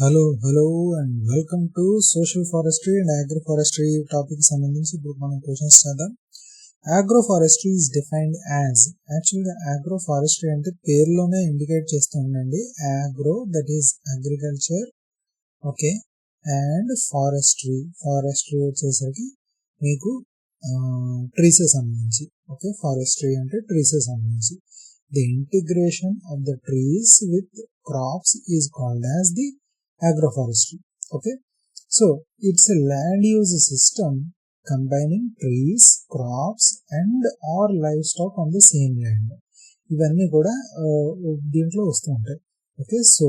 Hello and welcome to social forestry and agroforestry topic సంబంధించి ఇప్పుడు మనం క్వశ్చన్స్ చేద్దాం. అగ్రోఫారెస్ట్రీ ఈజ్ డిఫైన్డ్ యాజ్, యాక్చువల్గా అగ్రోఫారెస్ట్రీ అంటే పేరులోనే ఇండికేట్ చేస్తుందండి. Agro that is agriculture, okay, and forestry వచ్చేసరికి మీకు ట్రీస్ సంబంధించి, ఓకే, ఫారెస్ట్రీ అంటే ట్రీస్ సంబంధించి. The integration of the trees with crops is called as the agroforestry. Okay, so it's a land use system combining trees, crops and or livestock on the same land. ఇవన్నీ కూడా దీంట్లో వస్తూ ఉంటాయి. Okay, so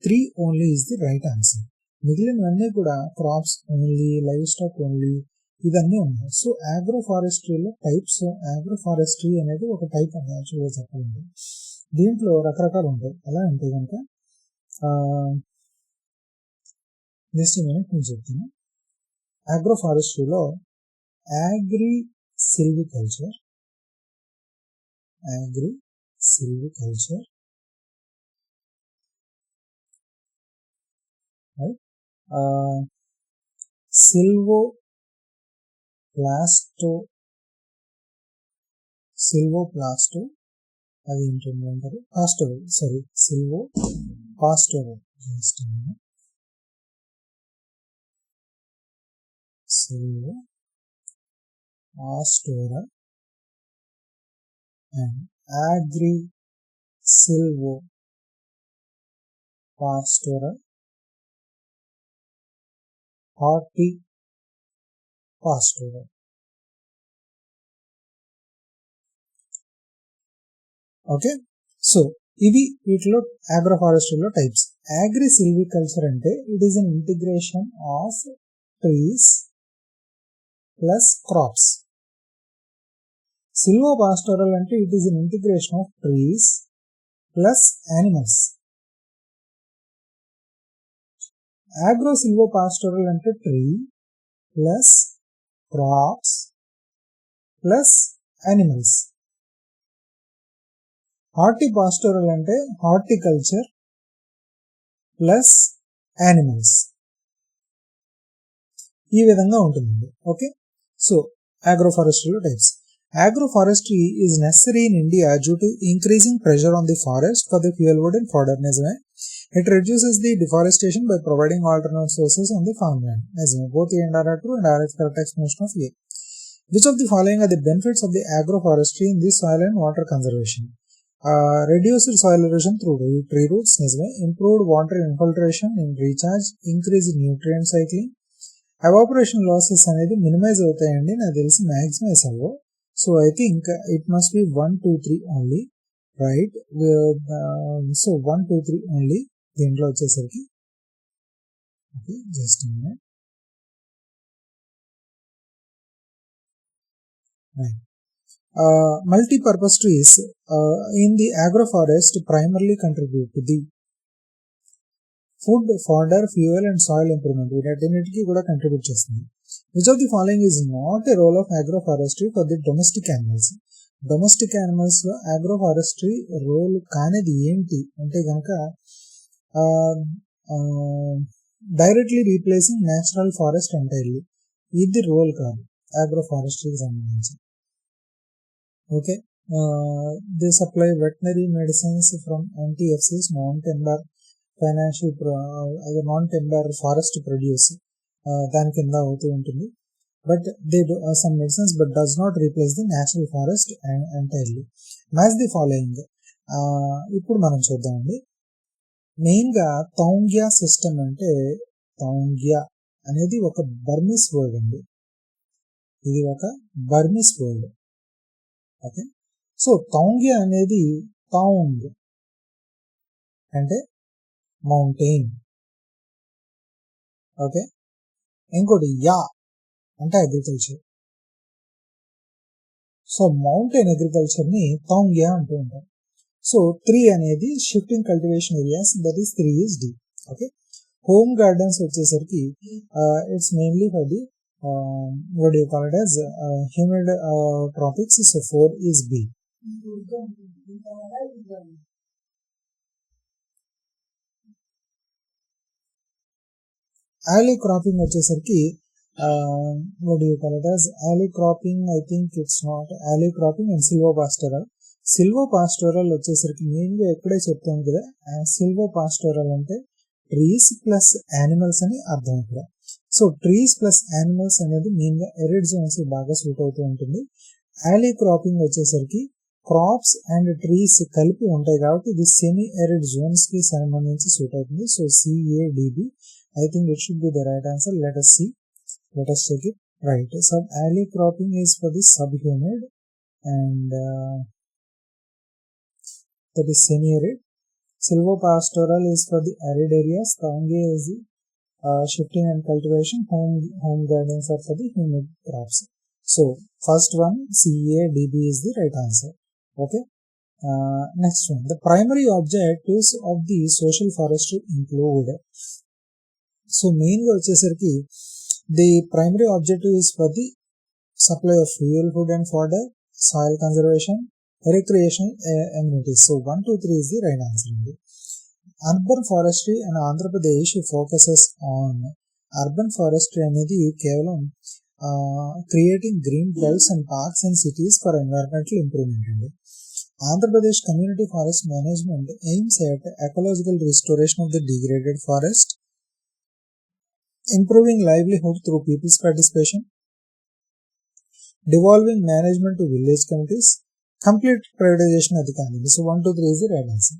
3 only is the right answer. మిగిలినవన్నీ కూడా crops only, live stock only, ఇవన్నీ ఉన్నాయి. So అగ్రోఫారెస్ట్రీలో టైప్స్, అగ్రోఫారెస్ట్రీ అనేది ఒక టైప్ అని యాక్చువల్గా చెప్పాలంటే. దీంట్లో రకరకాలు ఉంటాయి. ఎలా అంటే కనుక జస్ట్ మినిట్ నేను చెప్తాను. అగ్రోఫారెస్ట్రీలో సిల్వికల్చర్, సిల్వోప్లాస్టో, అది ఏంటంటే అంటారు pastoral, and agri-silvopastoral, hortipastoral. Okay, so ఇవి వీటిలో అగ్రోఫారెస్ట్రీలో టైప్స్. అగ్రి సిల్వికల్చర్ అంటే it is an integration of trees plus crops. Silvopastoral అంటే it is an integration of trees plus animals. Agro silvopastoral అంటే tree plus crops plus animals. Hortipastoral అంటే horticulture plus animals. ఈ విధంగా ఉంటుందండి. Okay, so అగ్రోఫారెస్ట్రీలో types. Agroforestry is necessary in India due to increasing pressure on the forest for the fuel wood and fodder. It reduces the deforestation by providing alternate sources on the farmland. Both A and R are true and R is correct explanation of A. Which of the following are the benefits of the agroforestry in the soil and water conservation? Reduced soil erosion through tree roots, improved water infiltration in recharge, increased nutrient cycling, evaporation losses అనేది minimise అవుతాయండి. నాకు తెలిసి maximum అవ్వవు. So I think it must be 1, 2, 3 only, right? So 1, 2, 3 only దీంట్లో వచ్చేసరికి. Okay, just a minute. Right. Multi-purpose trees in the agroforest primarily contribute to the food, fodder, fuel and soil improvement. వీటన్నిటికీ కూడా contribute చేస్తుంది. Which of the following is not a role of agroforestry for the domestic animals? Domestic animals లో agroforestry role కానిది ఏంటి అంటే కనుక directly replacing natural forest entirely, ఇది role కాదు అగ్రోఫారెస్ట్రీకి సంబంధించి. Okay, they supply veterinary medicines from NTFCs, non timber forest produce, దాని కింద అవుతూ ఉంటుంది. But they do some medicines but does not replace the natural forest entirely. Match the following. ఇప్పుడు మనం చూద్దామండి. మెయిన్గా తౌంగ్యా సిస్టమ్ అంటే, తౌంగ్యా అనేది ఒక బర్మిస్ వర్డ్ అండి. ఇది ఒక Burmese word. Okay, so taungya అనేది తౌంగ్ అంటే మౌంటైన్. ఓకే, ఇంకోటి యా అంటే అగ్రికల్చర్. సో మౌంటైన్ అగ్రికల్చర్ ని తౌంగ్యా అంటూ ఉంటారు. సో 3 అనేది shifting cultivation areas, that is 3 is D. Okay, home gardens వచ్చేసరికి it's mainly for the what do you call it as humid tropics. So 4 is B. alley cropping వచ్చేసరికి what do you call it as alley cropping? I think it's not alley cropping and silvopastoral. silvopastoral వచ్చేసరికి మెయిన్గా ఎక్కడే చెప్తాం కదా, silvopastoral అంటే trees plus animals అని అర్థం ఇక్కడ. సో ట్రీస్ ప్లస్ యానిమల్స్ అనేది మెయిన్గా ఎరిడ్ జోన్స్ బాగా సూట్ అవుతూ ఉంటుంది. alley cropping వచ్చేసరికి క్రాప్స్ అండ్ ట్రీస్ కలిపి ఉంటాయి కాబట్టి ఇది సెమీ ఎరిడ్ జోన్స్ కి సంబంధించి సూట్ అవుతుంది. So CADB, I think it should be the right answer. Let us see. Let us check it. Right. So alley cropping is for the subhumid and that is semi-arid. Silvopastoral is for the arid areas. Kaungi is the shifting and cultivation. Home gardens are for the humid crops. So first one CADB is the right answer. Okay. Next one. The primary objectives of the social forestry include. So main గా వచ్చేసరికి the primary objective is for the supply of fuel, food and fodder, soil conservation, recreational amenities. So 1, 2, 3 is the right answer. Urban forestry and Andhra Pradesh focuses on urban forestry అనేది కేవలం creating green belts and parks and cities for environmental improvement అండి. Andhra Pradesh Community Forest Management aims at ecological restoration of the degraded forest, improving livelihood through people's participation, devolving management to village committees, complete privatization of the economy. So 1, 2, 3 is the right answer.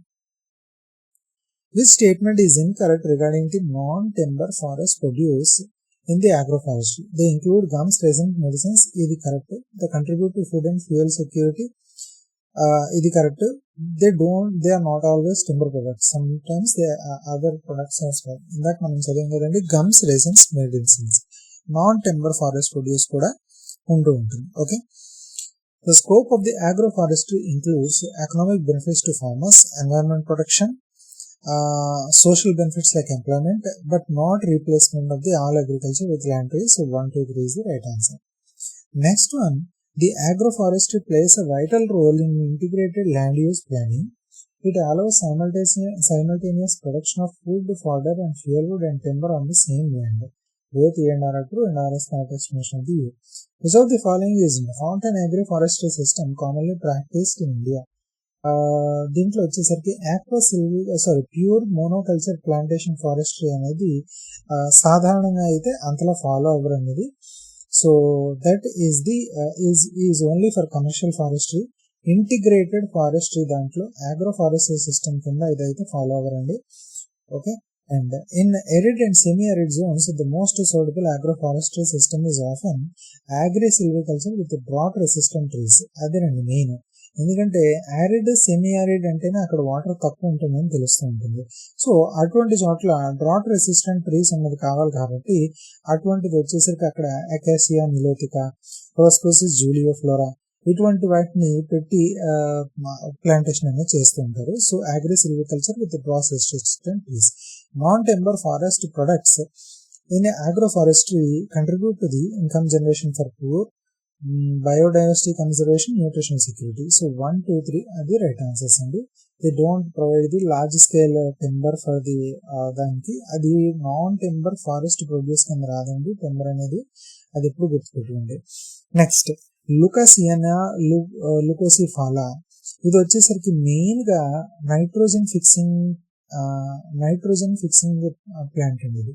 This statement is incorrect regarding the non-timber forest produce in the agroforestry. They include gums, resins, medicines. Is correct. They contribute to food and fuel security. Is correct. They are not always timber products. Sometimes they are other products as well. In that మనం చదివాం కదండి, gums, resins, medicines. Non-timber forest produce కూడా ఉంటూ ఉంటుంది. Okay. The scope of the agroforestry includes economic benefits to farmers, environment protection, social benefits like employment, but not replacement of the all agriculture with land trees. So 1, 2, 3 is the right answer. Next one, the agroforestry plays a vital role in integrated land use planning. It allows simultaneous production of food, fodder and fuelwood and timber on the same land. Both A and R are true and R is correct explanation of the U. Which of the following is not an agroforestry system commonly practiced in India? దీంట్లో వచ్చేసరికి pure monoculture plantation forestry అనేది సాధారణంగా అయితే అంతలా follow అవ్వరు అనేది. So that is the is only for commercial forestry. Integrated forestry దాంట్లో agro forestry system కింద ఇదైతే ఫాలో అవ్వరండి. Okay. And in arid and semi-arid zones, the most suitable agroforestry system is often agri-silviculture with drought resistant trees. అదేనండి main. ఎందుకంటే arid semi arid అంటేనే అక్కడ water తక్కువ ఉంటుందని తెలుస్తూ ఉంటుంది. సో అటువంటి చోట్ల డ్రాట్ రెసిస్టెంట్ ట్రీస్ అన్నది కావాలి కాబట్టి అటువంటిది వచ్చేసరికి అక్కడ అకాసియా నిలోతికా, ప్రోస్కోసిస్ జూలియోఫ్లోరా ఇటువంటి వాటిని పెట్టి ప్లాంటేషన్ అనేది చేస్తూ ఉంటారు. So agri silviculture with drought resistant trees. Non timber forest products in agroforestry contribute to the income generation for poor, biodiversity conservation, nutrition security. So 1, 2, 3 are the right answers అండి. They don't provide the large scale timber for the దానికి అది non timber forest produce కింద రాదండి. Timber అనేది అది ఎప్పుడు గుర్తుపెట్టుకోండి. Next లుకాసియానా లుకోసిఫాలా, ఇది వచ్చేసరికి మెయిన్ గా నైట్రోజన్ ఫిక్సింగ్ ప్లాంట్ అండి ఇది.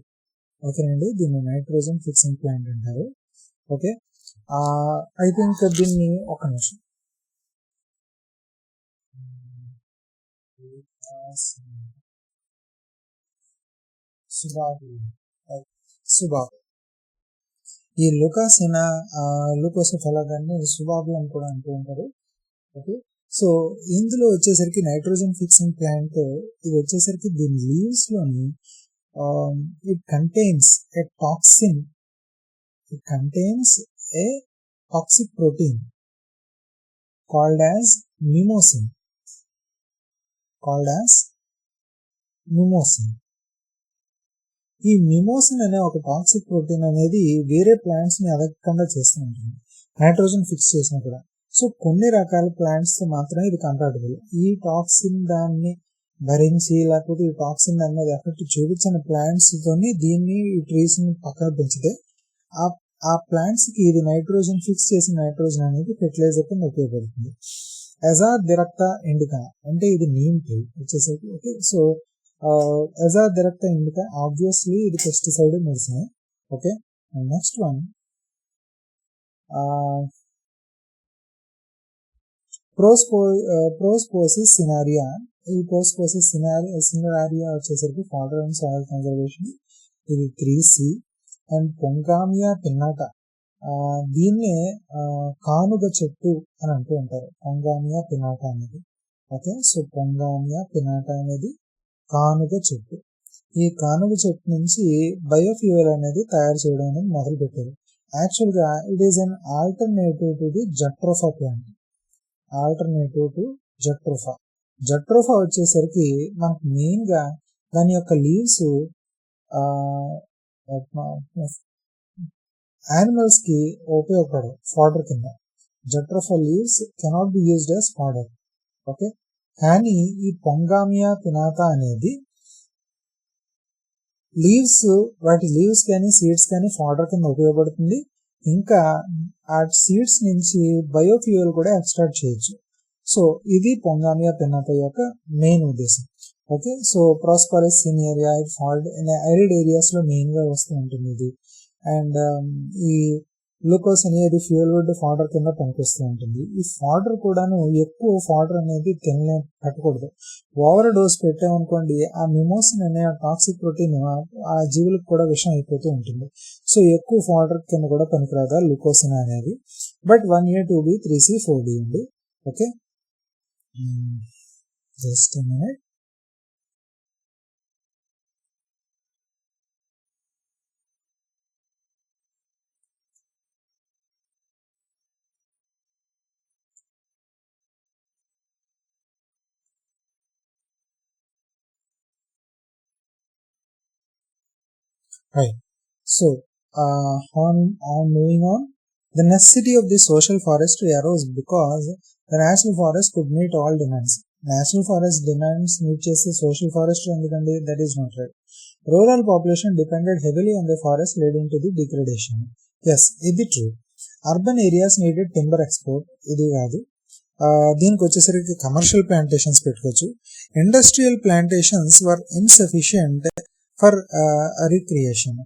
ఓకేనండి, దీన్ని నైట్రోజన్ ఫిక్సింగ్ ప్లాంట్ అంటారు. ఓకే. ఐ థింక్ దీన్ని ఒక నిమిషం సుబాబు ఈ లుకాసినా లుకోసిఫాలా దాన్ని సుబాబు అని కూడా అంటూ ఉంటారు. ఓకే. సో ఇందులో వచ్చేసరికి నైట్రోజన్ ఫిక్సింగ్ ప్లాంట్ ఇది వచ్చేసరికి దీని లీవ్స్ లోని it contains A toxin, it contains a toxic protein called as mimosin. ఈ మిమోసిన్ అనే ఒక టాక్సిక్ ప్రోటీన్ అనేది వేరే ప్లాంట్స్ ని అదకంగా చేస్తూ ఉంటుంది నైట్రోజన్ ఫిక్స్ చేసినా కూడా. సో కొన్ని రకాల ప్లాంట్స్ తో మాత్రమే ఇది కంపాటబుల్. ఈ టాక్సిన్ దాన్ని భరించి లేకపోతే ఈ టాక్సిన్ అనేది ఎఫెక్ట్ చూపించిన ప్లాంట్స్ తోని దీన్ని ఈ ట్రీస్ ని పక్కన పెంచితే ఆ ప్లాంట్స్ కి ఇది నైట్రోజన్ ఫిక్స్ చేసిన నైట్రోజన్ అనేది ఫెర్టిలైజర్ కింద ఉపయోగపడుతుంది. ఎజార్ దిరక్తా ఇండికా అంటే ఇది నీమ్ ట్రీ వచ్చేసరికి. Okay, so Azadirachta indica obviously ఇది pesticide medicine. Okay, next one Prosopis cineraria. ఈ ప్రోస్పోసిస్ సినారియా వచ్చేసరికి ఫాడర్ అండ్ సాయిల్ కన్జర్వేషన్, ఇది 3C. అండ్ పొంగామియా పిన్నాటా, దీన్నే కానుగ చెట్టు అని అంటూ ఉంటారు, పొంగామియా పిన్నాటా అనేది. ఓకే, సో పొంగామియా పిన్నాటా అనేది కానుగ చెట్టు. ఈ కానుగ చెట్టు నుంచి బయోఫ్యూయల్ అనేది తయారు చేయడం అనేది మొదలు పెట్టారు. యాక్చువల్గా it is an alternative to the jatropha plant. Alternative to jatropha. Jatropha వచ్చేసరికి మనకు మెయిన్ గా దాని యొక్క లీవ్స్ యానిమల్స్ కి ఉపయోగపడవు ఫాడర్ కింద. Jatropha leaves cannot be used as fodder. Okay, కానీ ఈ పొంగామియా పినాటా అనేది వాటి లీవ్స్ కానీ సీడ్స్ కానీ ఫాడర్ కింద ఉపయోగపడుతుంది. ఇంకా ఆ సీడ్స్ నుంచి బయోఫ్యూయల్ కూడా ఎక్స్ట్రాక్ట్ చేయొచ్చు. సో ఇది పొంగామియా పినాటా యొక్క మెయిన్ ఉద్దేశం. ఓకే, సో ప్రాస్పరస్ సినియరియా ఐరిడ్ ఏరియాస్ లో మెయిన్ గా వస్తూ ఉంటుంది ఇది. అండ్ ఈ గ్లూకోజ్ అనేది ఫ్యూయల్ వుడ్ ఫాడర్ కింద పనికొస్తూ ఉంటుంది. ఈ ఫాడర్ కూడాను ఎక్కువ ఫాడర్ అనేది పెట్టకూడదు. ఓవర్ డోస్ పెట్టామనుకోండి ఆ మిమోసిన్ అనే టాక్సిక్ ప్రోటీన్ ఆ జీవులకు కూడా విషం అయిపోతూ ఉంటుంది. సో ఎక్కువ ఫాడర్ కింద కూడా పనికిరాదా గ్లూకోసిన్ అనేది. But 1A 2B 3C 4D అండి. Okay, just minute. Right. So, on moving on, the necessity of the social forestry arose because the national forest could meet all demands. National forest demands meet చేసే social forestry ఎందుకండి? That is not right. Rural population depended heavily on the forest, leading to the degradation. Yes, ఇది true. Urban areas needed timber export. ఇది కాదు. దీనికి వచ్చేసరికి commercial plantations పెట్టుకోవచ్చు. Industrial plantations were insufficient for recreation.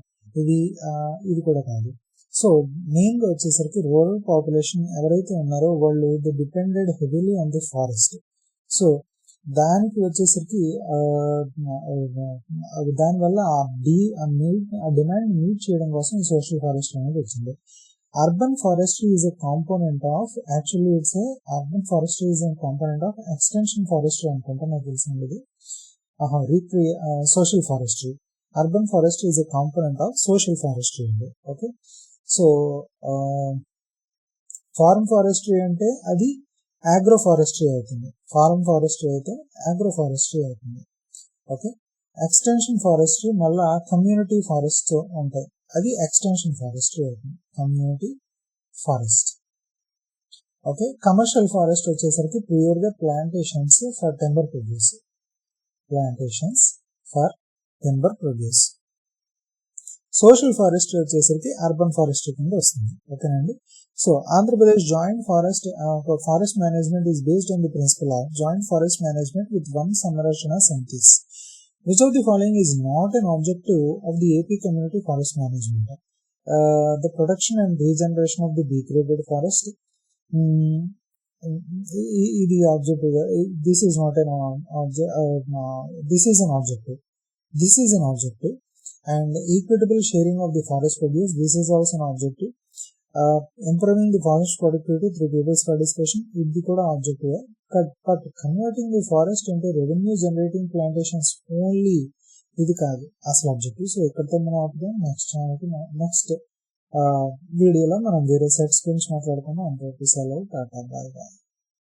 ఇది కూడా కాదు. సో మెయిన్ గా వచ్చేసరికి రూరల్ పాపులేషన్ ఎవరైతే ఉన్నారో వాళ్ళు the depended heavily on the forest. So దానికి వచ్చేసరికి దానివల్ల ఆ డిమాండ్ మీట్ చేయడం కోసం సోషల్ ఫారెస్ట్ అనేది వచ్చింది. Urban forestry is a component of extension forestry అనుకుంటా నాకు తెలిసింది. Social forestry. Urban forestry is a component of social forestry అండి. ఓకే, సో ఫార్మ్ ఫారెస్ట్రీ అంటే అది ఆగ్రో ఫారెస్ట్రీ అవుతుంది. ఫార్మ్ ఫారెస్ట్రీ అయితే ఆగ్రో ఫారెస్ట్రీ అవుతుంది. ఓకే, ఎక్స్టెన్షన్ ఫారెస్ట్రీ మళ్ళా కమ్యూనిటీ ఫారెస్ట్ ఉంటాయి, అది ఎక్స్టెన్షన్ ఫారెస్ట్రీ అవుతుంది, community forest. Okay, commercial forest వచ్చేసరికి ప్యూర్ గా plantations for timber produce. Social forestry వచ్చేసరికి అర్బన్ ఫారెస్ట్రీ కింద వస్తుంది. ఓకేనండి. So Andhra Pradesh joint forest management is based on the principle of joint forest management with వన్ సంరక్షణ సమితిస్. Which of the following is not an objective of the AP community forest management? The protection and regeneration of the degraded forest. ఇది ఆబ్జెక్టివ్. This is not an this is an objective. And equitable sharing of the forest produce, this is also an objective. Improving the forest productivity through people's participation, ఇది కూడా objective. But converting the forest into revenue generating plantations only, ఇది కాదు అసలు objective. So ఇక్కడితో మనం ఆపుదాం. Next వీడియోలో మనం వేరే సెట్స్ గురించి మాట్లాడుకుందాం. అంతవరకు సెలవు, టాటా, బాయ్ బాయ్.